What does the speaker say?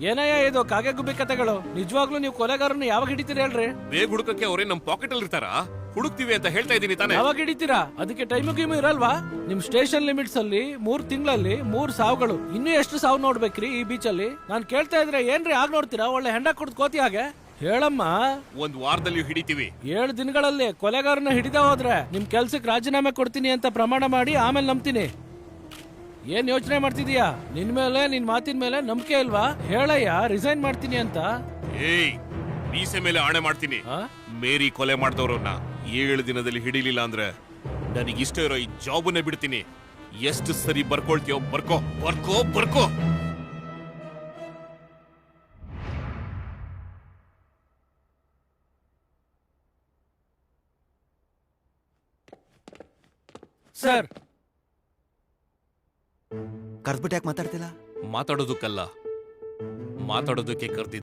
ಏನಯ್ಯ ಇದು ಕಾಗೆ ಗುಬ್ಬಿ ಕತೆಗಳು? ನಿಜವಾಗ್ಲೂ ನೀವು ಕೊಲೆಗಾರನ್ನ ಯಾವಾಗ ಹಿಡಿತೀರಿ ಹೇಳ್ರಿ? ಬೇಗ ಹುಡುಕಕ್ಕೆ ಅವರೇ ನಮ್ ಪಾಕೆಟ್ ಅಲ್ಲಿ ಇರ್ತಾರ. ಹುಡುಕ್ತಿವಿ ಅಂತ ಹೇಳ್ತಾ ಇದೀನಿ ತಾನೇ. ಯಾವಾಗ ಹಿಡಿತೀರಾ? ಅದಕ್ಕೆ ಟೈಮು ಗೀಮು ಇರಲ್ವಾ? ನಿಮ್ ಸ್ಟೇಷನ್ ಲಿಮಿಟ್ಸ್ ಅಲ್ಲಿ 3 ತಿಂಗಳಲ್ಲಿ 3 ಸಾವುಗಳು. ಇನ್ನೂ ಎಷ್ಟು ಸಾವು ನೋಡ್ಬೇಕ್ರಿ ಈ ಬೀಚ್ ಅಲ್ಲಿ? ನಾನ್ ಕೇಳ್ತಾ ಇದ್ರೆ ಏನ್ರಿ ಆಗ್ ನೋಡ್ತೀರಾ? ಒಳ್ಳೆ ಹೆಂಡ ಕುಡ್ದು ಕೋತಿ ಹಾಗೆ ಹೇಳಮ್ಮ. 1 ವಾರದಲ್ಲಿ ಹಿಡಿತೀವಿ. 7 ದಿನಗಳಲ್ಲಿ ಕೊಲೆಗಾರನ ಹಿಡಿದ ಹೋದ್ರೆ ನಿಮ್ ಕೆಲ್ಸಕ್ಕೆ ರಾಜೀನಾಮೆ ಕೊಡ್ತೀನಿ ಅಂತ ಪ್ರಮಾಣ ಮಾಡಿ ಆಮೇಲೆ ನಂಬ್ತೀನಿ. ಏನ್ ಯೋಚನೆ ಮಾಡ್ತಿದೀಯಾ? ನಿನ್ ಮೇಲೆ ನಿನ್ ಮಾತಿನ ಮೇಲೆ ನಂಬಿಕೆ ಇಲ್ವಾ? ಹೇಳಯ್ಯ, ರಿಸೈನ್ ಮಾಡ್ತೀನಿ ಅಂತ. ಏಯ್, ಮೀಸೆ ಮೇಲೆ ಆಣೆ ಮಾಡ್ತೀನಿ. ಮೇರಿ ಕೊಲೆ ಮಾಡ್ದವ್ರನ್ನ 7 ದಿನದಲ್ಲಿ ಹಿಡಿಲಿಲ್ಲ ಅಂದ್ರೆ ನನಗಿಷ್ಟ ಇರೋ ಈ ಜಾಬನ್ನೇ ಬಿಡ್ತೀನಿ. ಎಷ್ಟು ಸರಿ ಬರ್ಕೊಳ್ತೀಯೋ ಬರ್ಕೋ ಬರ್ಕೋ ಬರ್ಕೋ. ಸರ್, ಕರ್ದ್ಬಿಟ್ಟು ಯಾಕೆ ಮಾತಾಡ್ತಿಲ್ಲ? ಮಾತಾಡೋದಕ್ಕಲ್ಲ, ಮಾತಾಡೋದಕ್ಕೆ ಕರ್ದಿದ್ದೆ.